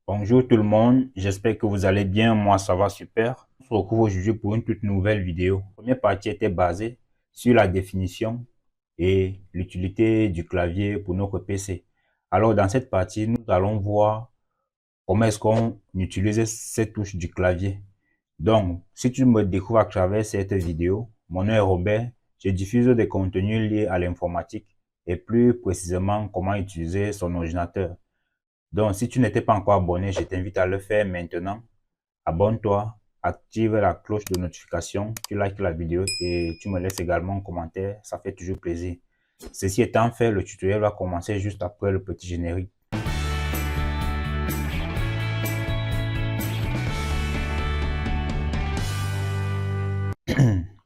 Bonjour tout le monde, j'espère que vous allez bien, moi ça va super. On se retrouve aujourd'hui pour une toute nouvelle vidéo. La première partie était basée sur la définition et l'utilité du clavier pour notre PC. Alors dans cette partie, nous allons voir comment est-ce qu'on utilise ces touches du clavier. Donc, si tu me découvres à travers cette vidéo, mon nom est Robert, je diffuse des contenus liés à l'informatique et plus précisément comment utiliser son ordinateur. Donc, si tu n'étais pas encore abonné, je t'invite à le faire maintenant. Abonne-toi, active la cloche de notification, tu likes la vidéo et tu me laisses également un commentaire, ça fait toujours plaisir. Ceci étant fait, le tutoriel va commencer juste après le petit générique.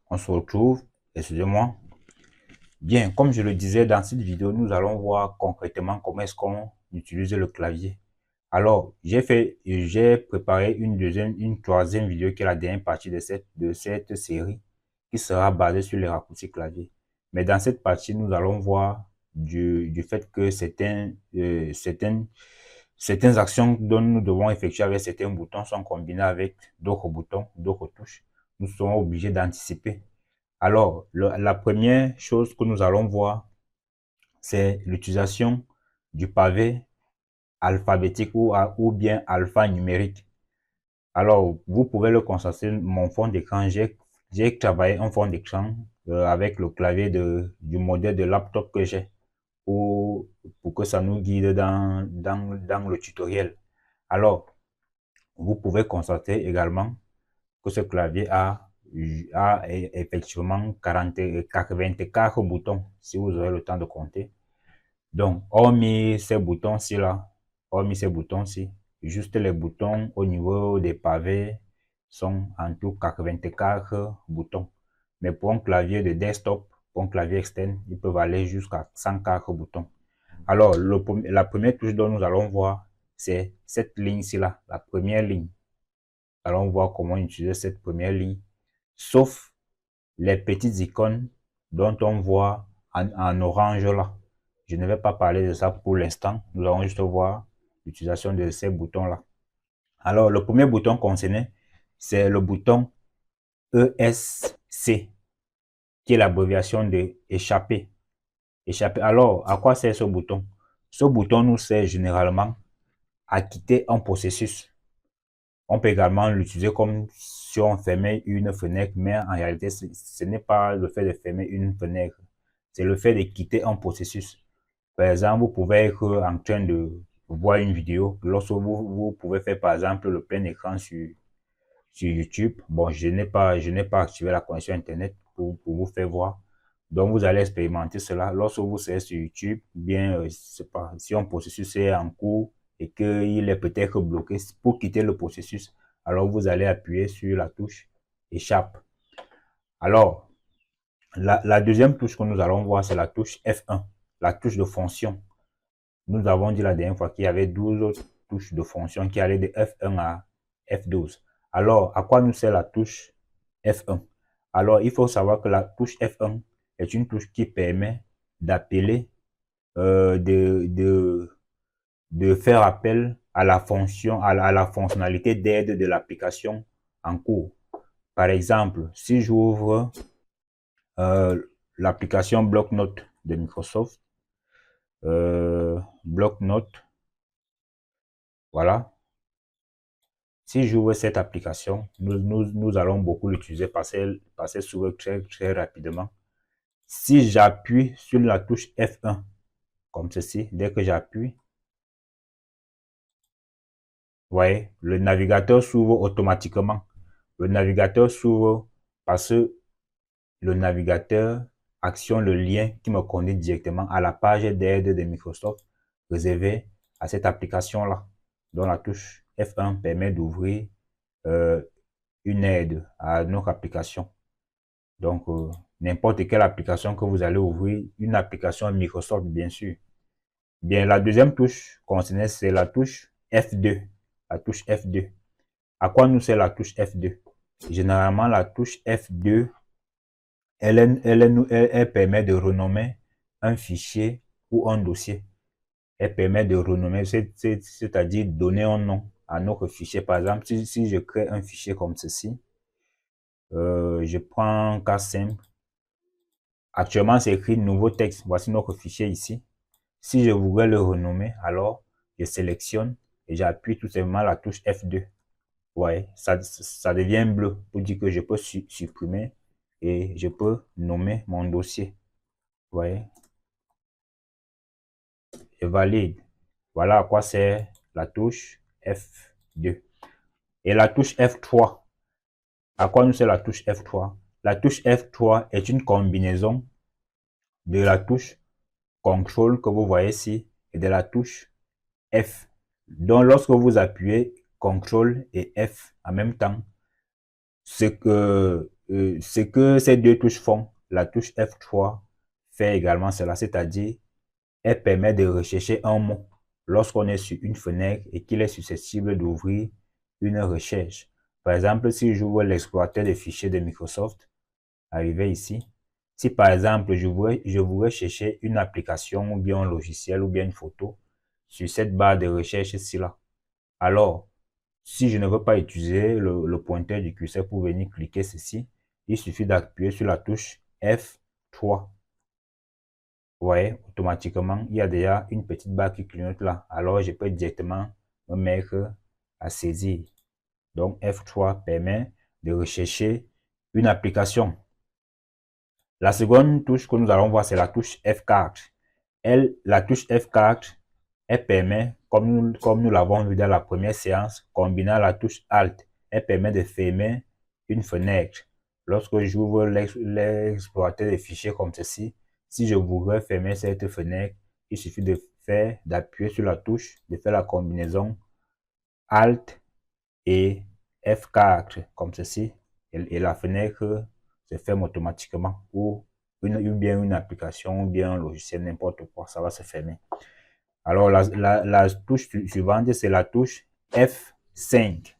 On se retrouve, excusez-moi. Bien, comme je le disais dans cette vidéo, nous allons voir concrètement comment est-ce qu'on utilise le clavier. Alors, j'ai préparé une troisième vidéo qui est la dernière partie de cette série qui sera basée sur les raccourcis clavier. Mais dans cette partie, nous allons voir du fait que certaines actions dont nous devons effectuer avec certains boutons sont combinées avec d'autres boutons, d'autres touches. Nous serons obligés d'anticiper. Alors, la première chose que nous allons voir, c'est l'utilisation du pavé alphabétique ou bien alphanumérique. Alors, vous pouvez le constater, mon fond d'écran, j'ai travaillé un fond d'écran avec le clavier du modèle de laptop que j'ai pour que ça nous guide dans le tutoriel. Alors, vous pouvez constater également que ce clavier a effectivement 24 boutons, si vous aurez le temps de compter. Donc, hormis ces boutons-ci là, hormis ces boutons-ci, juste les boutons au niveau des pavés sont en tout 24 boutons. Mais pour un clavier de desktop, pour un clavier externe, ils peuvent aller jusqu'à 104 boutons. Alors, la première touche dont nous allons voir, c'est cette ligne-ci là, la première ligne. Allons voir comment utiliser cette première ligne, sauf les petites icônes dont on voit en orange là. Je ne vais pas parler de ça pour l'instant. Nous allons juste voir l'utilisation de ces boutons-là. Alors, le premier bouton concerné, c'est le bouton ESC, qui est l'abréviation de échapper. Échapper. Alors, à quoi sert ce bouton? Ce bouton nous sert généralement à quitter un processus. On peut également l'utiliser comme si on fermait une fenêtre, mais en réalité, ce n'est pas le fait de fermer une fenêtre, c'est le fait de quitter un processus. Par exemple, vous pouvez être en train de voir une vidéo. Lorsque vous pouvez faire, par exemple, le plein écran sur YouTube. Bon, je n'ai pas activé la connexion Internet pour vous faire voir. Donc, vous allez expérimenter cela. Lorsque vous serez sur YouTube, bien, c'est pas, si un processus est en cours et qu'il est peut-être bloqué, pour quitter le processus, alors vous allez appuyer sur la touche Échappe. Alors, la deuxième touche que nous allons voir, c'est la touche F1, la touche de fonction. Nous avons dit la dernière fois qu'il y avait 12 autres touches de fonction qui allaient de F1 à F12. Alors, à quoi nous sert la touche F1? Alors, il faut savoir que la touche F1 est une touche qui permet d'appeler, de faire appel à la fonction, à la fonctionnalité d'aide de l'application en cours. Par exemple, si j'ouvre l'application Bloc-Notes de Microsoft, Bloc-Notes, voilà. Si j'ouvre cette application, nous allons beaucoup l'utiliser, passer sur eux très rapidement. Si j'appuie sur la touche F1, comme ceci, dès que j'appuie, vous voyez, le navigateur s'ouvre automatiquement. Le navigateur s'ouvre parce que le navigateur actionne le lien qui me conduit directement à la page d'aide de Microsoft réservée à cette application-là, dont la touche F1 permet d'ouvrir une aide à notre application. Donc, n'importe quelle application que vous allez ouvrir, une application Microsoft, bien sûr. Bien, la deuxième touche concernée, c'est la touche F2. La touche F2. À quoi nous sert la touche F2? Généralement, la touche F2, elle permet de renommer un fichier ou un dossier. Elle permet de renommer, c'est-à-dire donner un nom à notre fichier. Par exemple, si je crée un fichier comme ceci, je prends un cas simple. Actuellement, c'est écrit nouveau texte. Voici notre fichier ici. Si je voudrais le renommer, alors je sélectionne et j'appuie tout simplement la touche F2. Ouais, ça devient bleu pour dire que je peux supprimer et je peux nommer mon dossier. Vous voyez, je valide. Voilà à quoi sert la touche F2. Et la touche F3, à quoi nous sert la touche F3? La touche F3 est une combinaison de la touche CTRL que vous voyez ici et de la touche F. Donc, lorsque vous appuyez CTRL et F en même temps, ce que ces deux touches font, la touche F3 fait également cela, c'est-à-dire elle permet de rechercher un mot lorsqu'on est sur une fenêtre et qu'il est susceptible d'ouvrir une recherche. Par exemple, si j'ouvre l'explorateur de fichiers de Microsoft, arrivé ici, si par exemple je voudrais chercher une application ou bien un logiciel ou bien une photo sur cette barre de recherche ici-là, alors si je ne veux pas utiliser le pointeur du curseur pour venir cliquer ceci, il suffit d'appuyer sur la touche F3. Vous voyez, automatiquement, il y a déjà une petite barre qui clignote là. Alors, je peux directement me mettre à saisir. Donc, F3 permet de rechercher une application. La seconde touche que nous allons voir, c'est la touche F4. La touche F4, elle permet, comme nous l'avons vu dans la première séance, combinant la touche Alt, elle permet de fermer une fenêtre. Lorsque j'ouvre l'explorateur de fichiers comme ceci, si je voudrais fermer cette fenêtre, il suffit d'appuyer sur la touche, de faire la combinaison Alt et F4 comme ceci, et la fenêtre se ferme automatiquement, ou bien une application, ou bien un logiciel, n'importe quoi, ça va se fermer. Alors, la touche suivante, c'est la touche F5.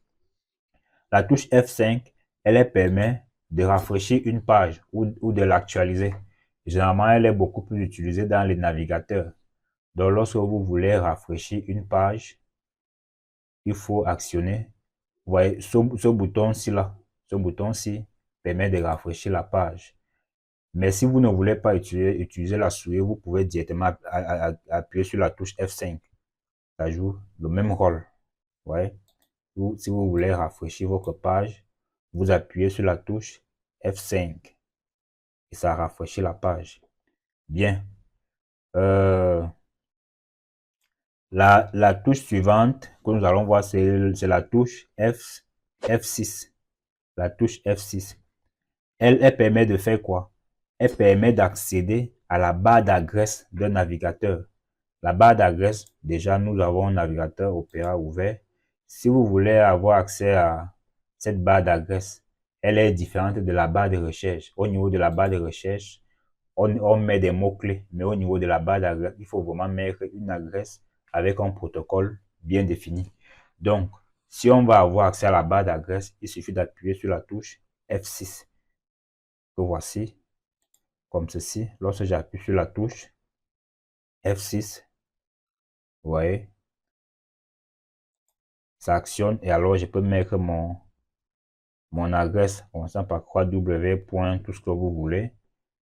La touche F5, elle permet de rafraîchir une page ou de l'actualiser. Généralement, elle est beaucoup plus utilisée dans les navigateurs. Donc, lorsque vous voulez rafraîchir une page, il faut actionner. Vous voyez, ce bouton-ci là, ce bouton-ci permet de rafraîchir la page. Mais si vous ne voulez pas utiliser la souris, vous pouvez directement appuyer sur la touche F5. Ça joue le même rôle. Ouais. Ou si vous voulez rafraîchir votre page, vous appuyez sur la touche F5 et ça rafraîchit la page. Bien. La touche suivante que nous allons voir, c'est la touche F6. La touche F6. Elle permet de faire quoi? Elle permet d'accéder à la barre d'adresse d'un navigateur. La barre d'adresse, déjà, nous avons un navigateur Opera ouvert. Si vous voulez avoir accès à cette barre d'adresse, elle est différente de la barre de recherche. Au niveau de la barre de recherche, on met des mots-clés, mais au niveau de la barre d'adresse, il faut vraiment mettre une adresse avec un protocole bien défini. Donc, si on va avoir accès à la barre d'adresse, il suffit d'appuyer sur la touche F6. Que voici, comme ceci. Lorsque j'appuie sur la touche F6, vous voyez, ça actionne et alors je peux mettre mon adresse, commençant par www. Tout ce que vous voulez.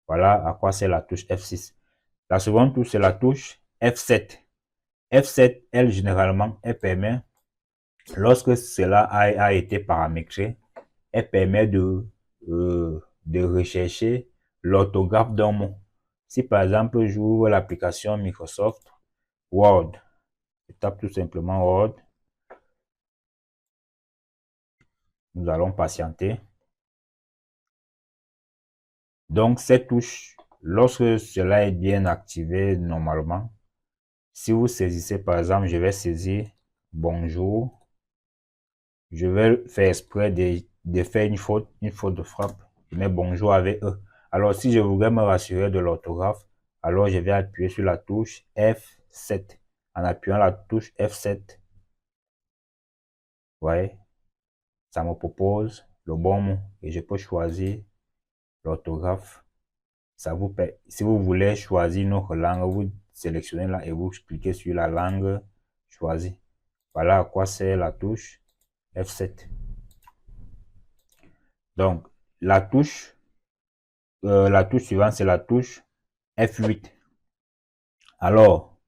Voilà à quoi c'est la touche F6. La seconde touche, c'est la touche F7. F7, elle, généralement, elle permet, lorsque cela a été paramétré, elle permet de rechercher l'orthographe d'un mot. Si par exemple, j'ouvre l'application Microsoft Word, je tape tout simplement Word. Nous allons patienter. Donc, cette touche, lorsque cela est bien activé normalement, si vous saisissez, par exemple, je vais saisir bonjour, je vais faire exprès de faire une faute de frappe, je mets bonjour avec E. Alors, si je voudrais me rassurer de l'orthographe, alors je vais appuyer sur la touche F7. En appuyant la touche F7, vous voyez, ça me propose le bon mot et je peux choisir l'orthographe Si vous voulez choisir une autre langue, vous sélectionnez là et vous cliquez sur la langue choisie. Voilà à quoi sert la touche F7. Donc, la touche suivante, c'est la touche F8. Alors,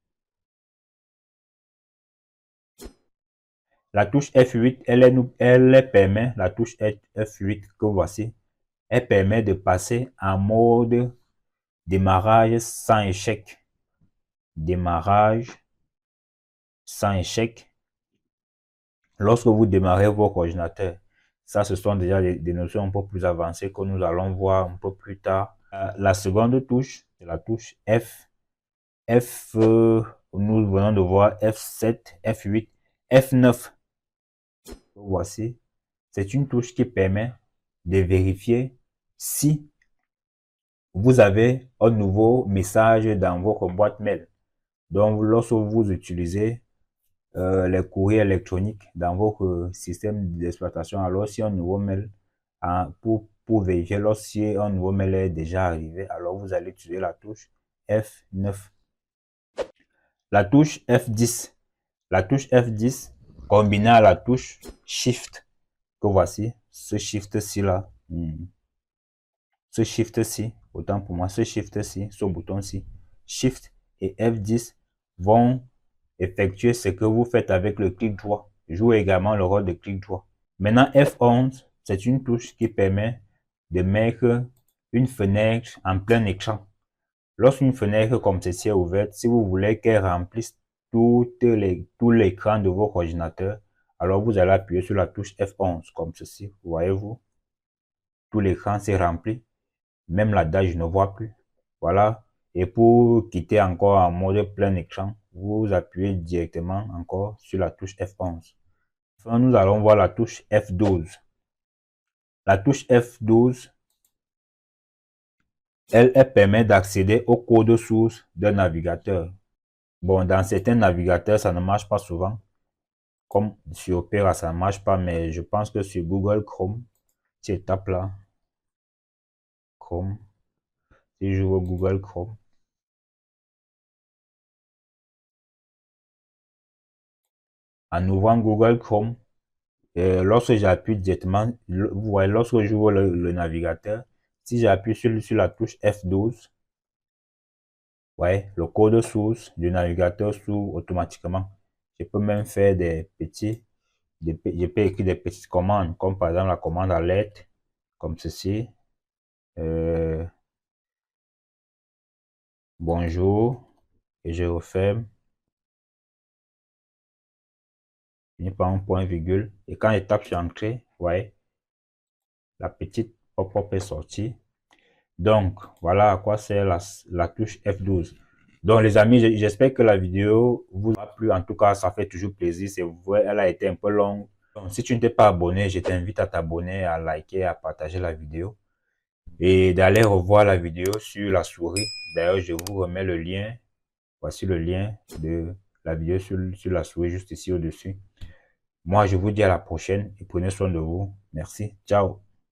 la touche F8, elle permet, la touche F8 que voici, elle permet de passer en mode démarrage sans échec. Démarrage sans échec. Lorsque vous démarrez votre ordinateur, ça, ce sont déjà des notions un peu plus avancées que nous allons voir un peu plus tard. La seconde touche, c'est la touche F. Nous venons de voir F7, F8, F9. Voici, c'est une touche qui permet de vérifier si vous avez un nouveau message dans votre boîte mail. Donc, lorsque vous utilisez les courriers électroniques dans votre système d'exploitation, alors si un nouveau mail, pour vérifier lorsque un nouveau mail est déjà arrivé, alors vous allez utiliser la touche F9. La touche F10. La touche F10 combinée à la touche Shift, que voici, ce Shift-ci là, ce Shift-ci, autant pour moi, ce Shift-ci, ce bouton-ci, Shift et F10 vont effectuer ce que vous faites avec le clic droit, joue également le rôle de clic droit. Maintenant, F11, c'est une touche qui permet de mettre une fenêtre en plein écran. Lorsqu'une fenêtre comme ceci est ouverte, si vous voulez qu'elle remplisse tout l'écran de votre ordinateur, alors vous allez appuyer sur la touche F11 comme ceci. Voyez-vous, tout l'écran s'est rempli. Même la date, je ne vois plus. Voilà. Et pour quitter encore en mode plein écran, vous appuyez directement encore sur la touche F11. Enfin, nous allons voir la touche F12. La touche F12, elle permet d'accéder au code source d'un navigateur. Bon, dans certains navigateurs, ça ne marche pas souvent. Comme sur Opera, ça ne marche pas, mais je pense que sur Google Chrome, si je tape là, Chrome, si je joue Google Chrome, en ouvrant Google Chrome, lorsque j'appuie directement, vous voyez, lorsque j'ouvre le navigateur, si j'appuie sur la touche F12, ouais, le code source du navigateur s'ouvre automatiquement. Je peux même faire je peux écrire des petites commandes, comme par exemple la commande alerte, comme ceci. Bonjour, et je referme. Fini par un point virgule. Et quand je tape sur Entrée, vous voyez, la petite pop-up est sortie. Donc, voilà à quoi sert la touche F12. Donc, les amis, j'espère que la vidéo vous a plu. En tout cas, ça fait toujours plaisir. C'est vrai, elle a été un peu longue. Donc, si tu n'es pas abonné, je t'invite à t'abonner, à liker, à partager la vidéo. Et d'aller revoir la vidéo sur la souris. D'ailleurs, je vous remets le lien. Voici le lien de la vidéo sur la souris juste ici au-dessus. Moi, je vous dis à la prochaine et prenez soin de vous. Merci. Ciao.